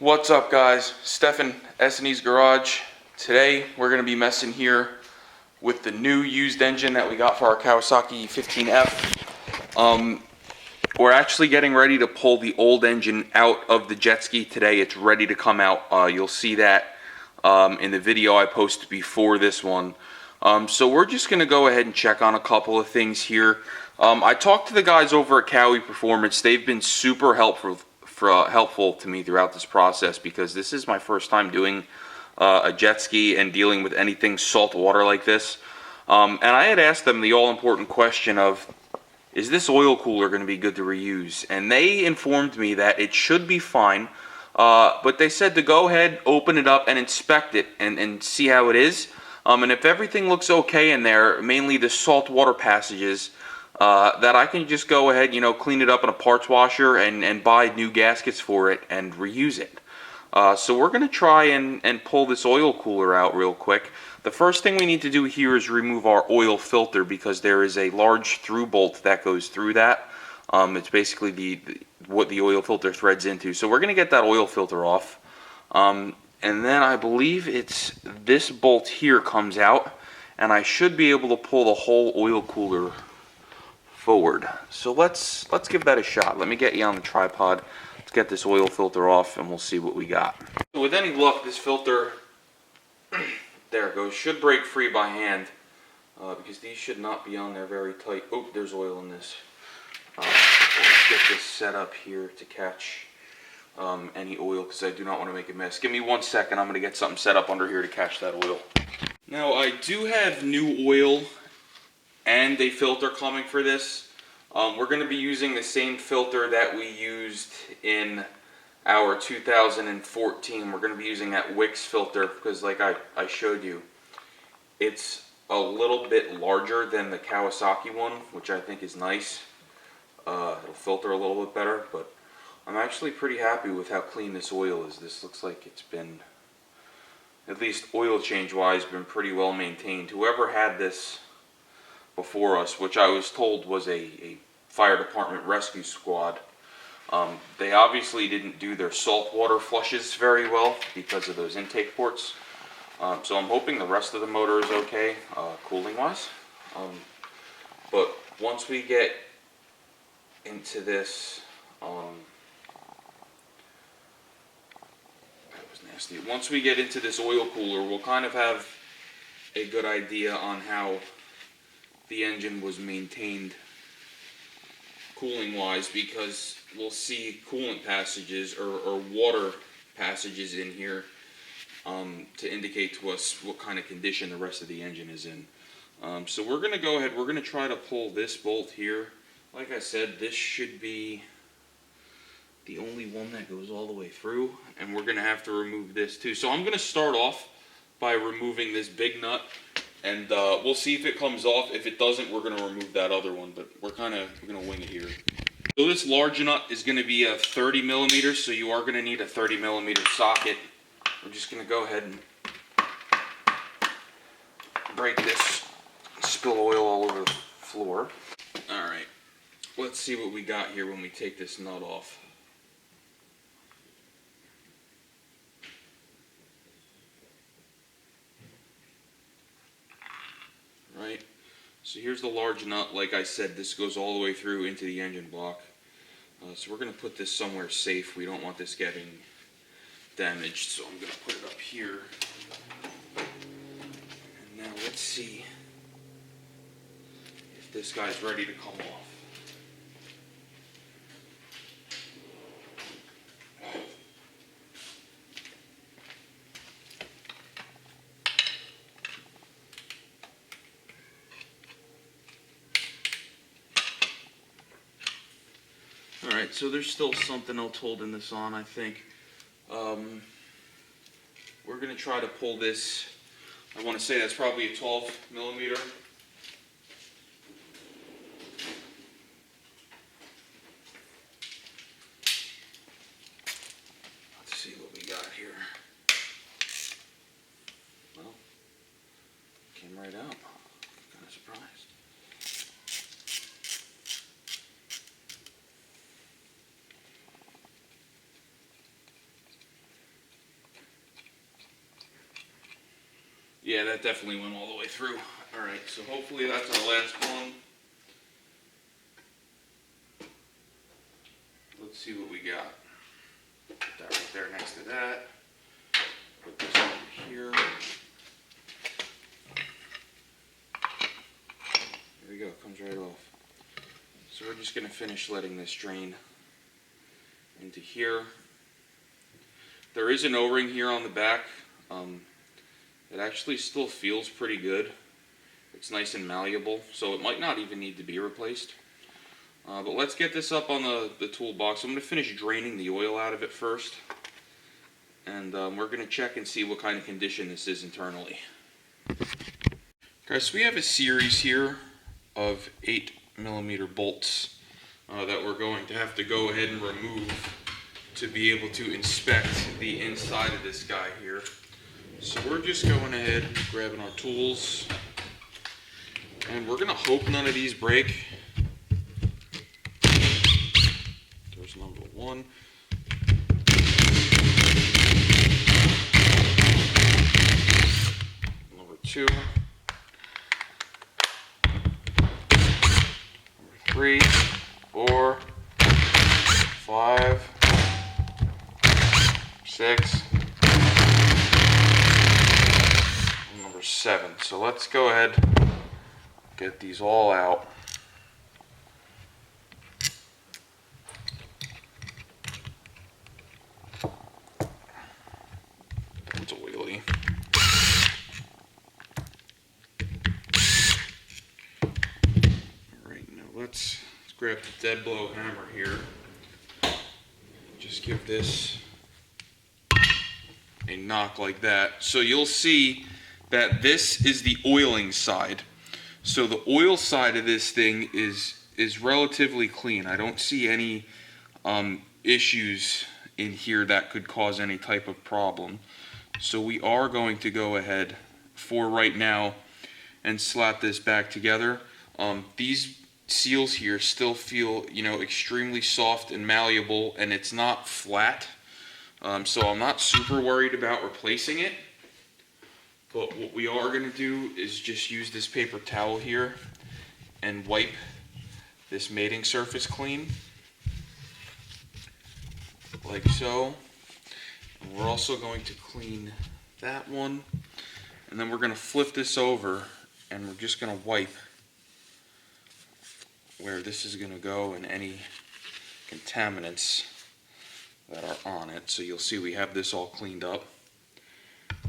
What's up, guys? Stefan, S&E's Garage. Today we're going to be messing here with the new used engine that we got for our Kawasaki 15F. We're actually getting ready to pull the old engine out of the jet ski today. It's ready to come out. You'll see that in the video I posted before this one. So we're just going to go ahead and check on a couple of things here. I talked to the guys over at Kawi Performance. They've been super helpful to me throughout this process because this is my first time doing a jet ski and dealing with anything salt water like this. And I had asked them the all-important question of, is this oil cooler going to be good to reuse? And they informed me that it should be fine, but they said to go ahead, open it up, and inspect it and see how it is. And if everything looks okay in there, mainly the salt water passages, that I can just go ahead, clean it up in a parts washer and buy new gaskets for it and reuse it. So we're going to try and pull this oil cooler out real quick. The first thing we need to do here is remove our oil filter because there is a large through bolt that goes through that. It's basically what the oil filter threads into. So we're going to get that oil filter off. And then I believe it's this bolt here comes out, and I should be able to pull the whole oil cooler forward. So let's give that a shot. Let me get you on the tripod. Let's get this oil filter off and we'll see what we got. So with any luck, this filter, there it goes, should break free by hand because these should not be on there very tight. Oh, there's oil in this. Let's get this set up here to catch any oil because I do not want to make a mess. Give me 1 second. I'm going to get something set up under here to catch that oil. Now I do have new oil and a filter coming for this. We're going to be using the same filter that we used in our 2014. We're going to be using that Wix filter because, like I showed you, it's a little bit larger than the Kawasaki one, which I think is nice. It'll filter a little bit better, but I'm actually pretty happy with how clean this oil is. This looks like it's been, at least oil change wise, been pretty well maintained. Whoever had this before us, which I was told was a fire department rescue squad, they obviously didn't do their salt water flushes very well because of those intake ports. So I'm hoping the rest of the motor is okay, cooling wise. But once we get into this, that was nasty. Once we get into this oil cooler, we'll kind of have a good idea on how the engine was maintained cooling wise, because we'll see coolant passages or water passages in here to indicate to us what kind of condition the rest of the engine is in. So we're going to go ahead, we're going to try to pull this bolt here. Like I said, this should be the only one that goes all the way through, and we're going to have to remove this too. So I'm going to start off by removing this big nut, and we'll see if it comes off. If it doesn't, we're going to remove that other one, but we're going to wing it here. So this large nut is going to be a 30 millimeters, so you are going to need a 30 millimeter socket. We're just going to go ahead and break this, spill oil all over the floor. Alright, let's see what we got here when we take this nut off. Right, so here's the large nut. Like I said, this goes all the way through into the engine block. So we're going to put this somewhere safe. We don't want this getting damaged, so I'm going to put it up here. And now let's see if this guy's ready to come off. Alright, so there's still something else holding this on, I think. We're going to try to pull this. I want to say that's probably a 12 millimeter. Let's see what we got here. Well, came right out. Kind of surprised. Yeah, that definitely went all the way through. Alright, so hopefully that's our last one. Let's see what we got. Put that right there next to that. Put this over here. There we go, comes right off. So we're just going to finish letting this drain into here. There is an O-ring here on the back. It actually still feels pretty good. It's nice and malleable, so it might not even need to be replaced. But let's get this up on the toolbox. I'm going to finish draining the oil out of it first. And we're going to check and see what kind of condition this is internally. Okay, so we have a series here of 8mm bolts that we're going to have to go ahead and remove to be able to inspect the inside of this guy here. So we're just going ahead, grabbing our tools, and we're going to hope none of these break. There's number one. Number two. Number 3, 4, 5, 6, and number 7. So let's go ahead and get these all out. It's oily. Alright, now let's grab the dead blow hammer here. Just give this a knock like that. So you'll see that this is the oiling side. So the oil side of this thing is relatively clean. I don't see any issues in here that could cause any type of problem. So we are going to go ahead for right now and slap this back together. These seals here still feel, extremely soft and malleable, and it's not flat. So I'm not super worried about replacing it. But what we are going to do is just use this paper towel here and wipe this mating surface clean, like so. And we're also going to clean that one, and then we're going to flip this over and we're just going to wipe where this is going to go and any contaminants that are on it. So you'll see we have this all cleaned up.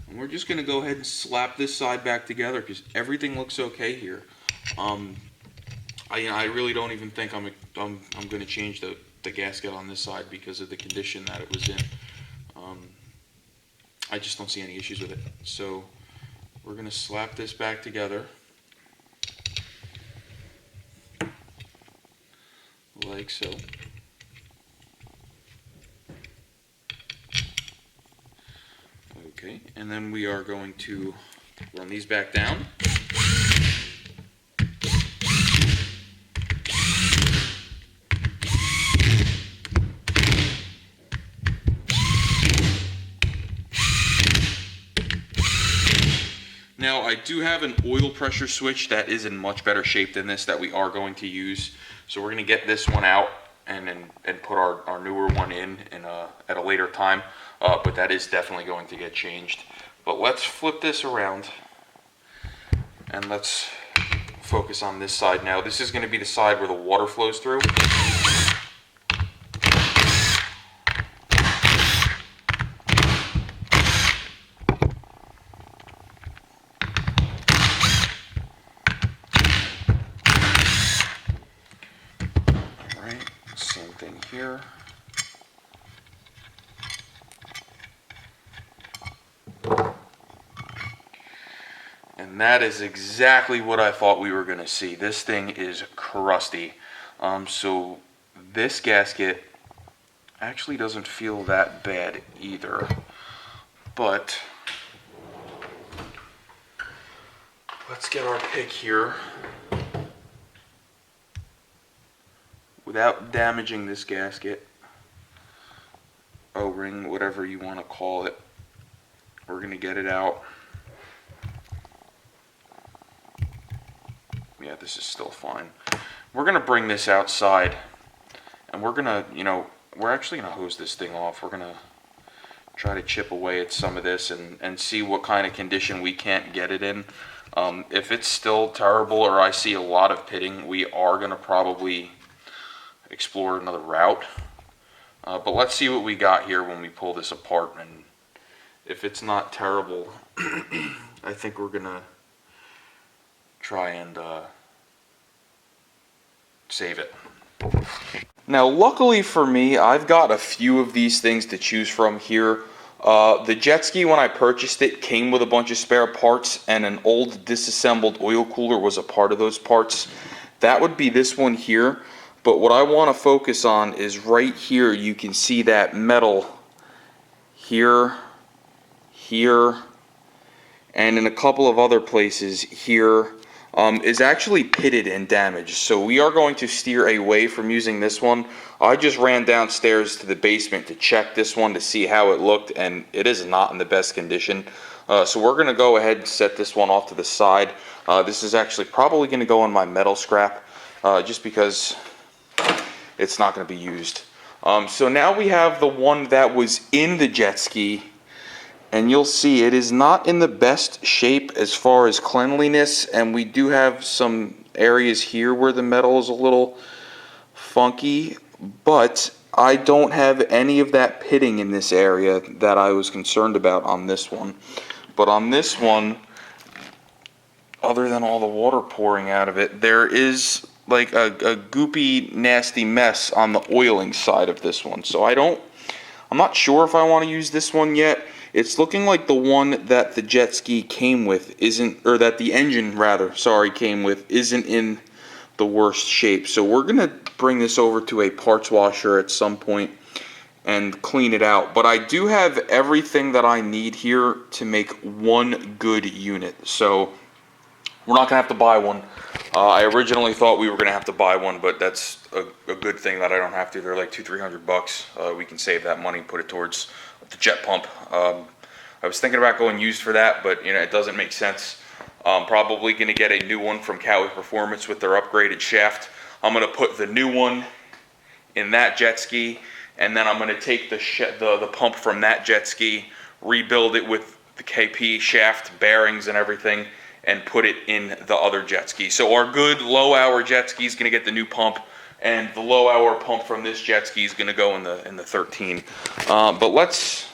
And we're just going to go ahead and slap this side back together because everything looks okay here. I really don't even think I'm going to change the gasket on this side because of the condition that it was in. I just don't see any issues with it. So we're going to slap this back together like so. Okay, and then we are going to run these back down. Now I do have an oil pressure switch that is in much better shape than this that we are going to use. So we're going to get this one out and put our newer one in at a later time. But that is definitely going to get changed. But let's flip this around and let's focus on this side now. This is going to be the side where the water flows through. Alright, same thing here. And that is exactly what I thought we were going to see. This thing is crusty. So this gasket actually doesn't feel that bad either. But let's get our pick here without damaging this gasket, O-ring, whatever you want to call it. We're going to get it out. Yeah, this is still fine. We're gonna bring this outside, and we're gonna, we're actually gonna hose this thing off. We're gonna try to chip away at some of this and see what kind of condition we can't get it in. If it's still terrible or I see a lot of pitting, we are gonna probably explore another route. But let's see what we got here when we pull this apart, and if it's not terrible, I think we're gonna try and save it. Now, luckily for me, I've got a few of these things to choose from here. The jet ski, when I purchased it, came with a bunch of spare parts, and an old disassembled oil cooler was a part of those parts. That would be this one here, but what I want to focus on is right here. You can see that metal here, here, and in a couple of other places here. Is actually pitted and damaged. So we are going to steer away from using this one. I just ran downstairs to the basement to check this one to see how it looked, and it is not in the best condition. So we're going to go ahead and set this one off to the side. This is actually probably going to go in my metal scrap, just because it's not going to be used. So now we have the one that was in the jet ski. And you'll see it is not in the best shape as far as cleanliness, and we do have some areas here where the metal is a little funky, but I don't have any of that pitting in this area that I was concerned about on this one. But on this one, other than all the water pouring out of it, there is like a goopy, nasty mess on the oiling side of this one. So I'm not sure if I want to use this one yet. It's looking like the one that the jet ski came with isn't, or that the engine rather, sorry, came with, isn't in the worst shape. So we're going to bring this over to a parts washer at some point and clean it out. But I do have everything that I need here to make one good unit. So we're not going to have to buy one. I originally thought we were going to have to buy one, but that's a good thing that I don't have to. They're like $200-300. We can save that money, put it towards the jet pump. I was thinking about going used for that, but it doesn't make sense. I'm probably going to get a new one from Kawi Performance with their upgraded shaft. I'm going to put the new one in that jet ski, and then I'm going to take the pump from that jet ski, rebuild it with the KP shaft, bearings, and everything, and put it in the other jet ski. So our good low-hour jet ski is going to get the new pump, and the low-hour pump from this jet ski is going to go in the 13. But let's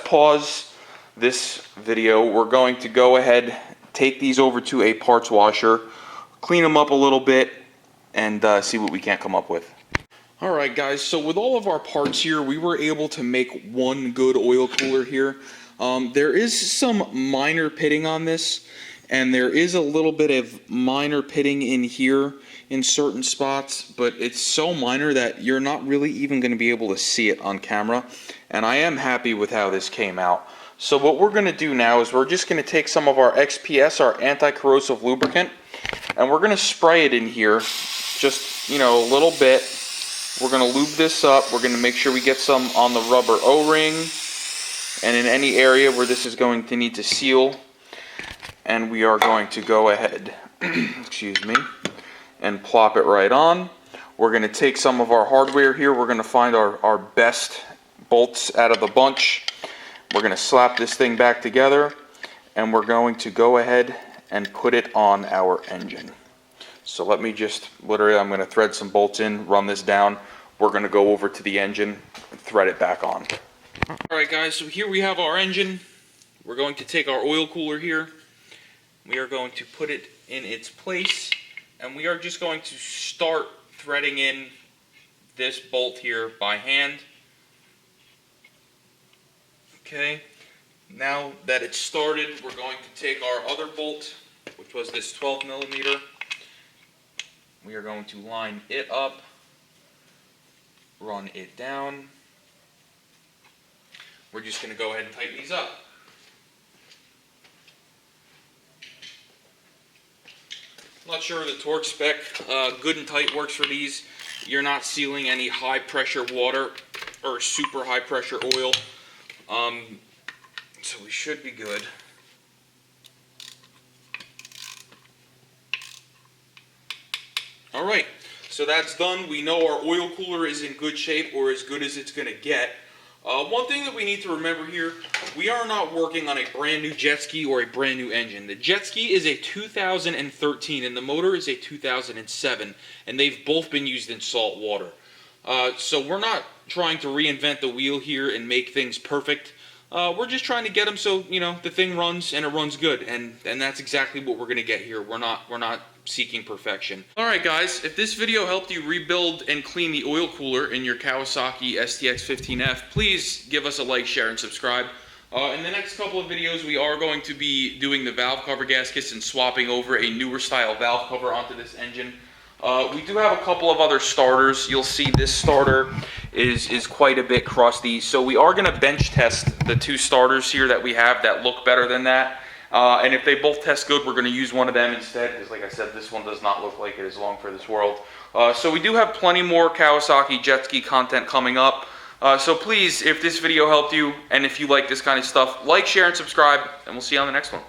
pause this video. We're going to go ahead, take these over to a parts washer, clean them up a little bit, and see what we can come up with. Alright guys, so with all of our parts here, we were able to make one good oil cooler here. There is some minor pitting on this, and there is a little bit of minor pitting in here in certain spots, but it's so minor that you're not really even going to be able to see it on camera, and I am happy with how this came out. So what we're going to do now is we're just going to take some of our XPS, our anti-corrosive lubricant, and we're going to spray it in here, just, a little bit. We're going to lube this up. We're going to make sure we get some on the rubber O-ring and in any area where this is going to need to seal. And we are going to go ahead, excuse me, and plop it right on. We're going to take some of our hardware here. We're going to find our best bolts out of the bunch. We're going to slap this thing back together, and we're going to go ahead and put it on our engine. So let me just, literally, I'm going to thread some bolts in, run this down. We're going to go over to the engine and thread it back on. Alright guys, so here we have our engine. We're going to take our oil cooler here. We are going to put it in its place, and we are just going to start threading in this bolt here by hand. Okay, now that it's started, we're going to take our other bolt, which was this 12 millimeter. We are going to line it up, run it down. We're just going to go ahead and tighten these up. Not sure of the torque spec. Good and tight works for these. You're not sealing any high pressure water or super high pressure oil. So we should be good. All right, so that's done. We know our oil cooler is in good shape, or as good as it's going to get. One thing that we need to remember here, we are not working on a brand new jet ski or a brand new engine. The jet ski is a 2013 and the motor is a 2007, and they've both been used in salt water. So we're not trying to reinvent the wheel here and make things perfect. We're just trying to get them so, you know, the thing runs and it runs good, and that's exactly what we're going to get here. We're not seeking perfection. Alright guys, if this video helped you rebuild and clean the oil cooler in your Kawasaki STX 15F, please give us a like, share, and subscribe. In the next couple of videos, we are going to be doing the valve cover gaskets and swapping over a newer style valve cover onto this engine. We do have a couple of other starters. You'll see this starter is quite a bit crusty, so we are going to bench test the two starters here that we have that look better than that. And if they both test good, we're going to use one of them instead, because like I said, this one does not look like it is long for this world. So we do have plenty more Kawasaki jet ski content coming up. So please, if this video helped you, and if you like this kind of stuff, like, share, and subscribe, and we'll see you on the next one.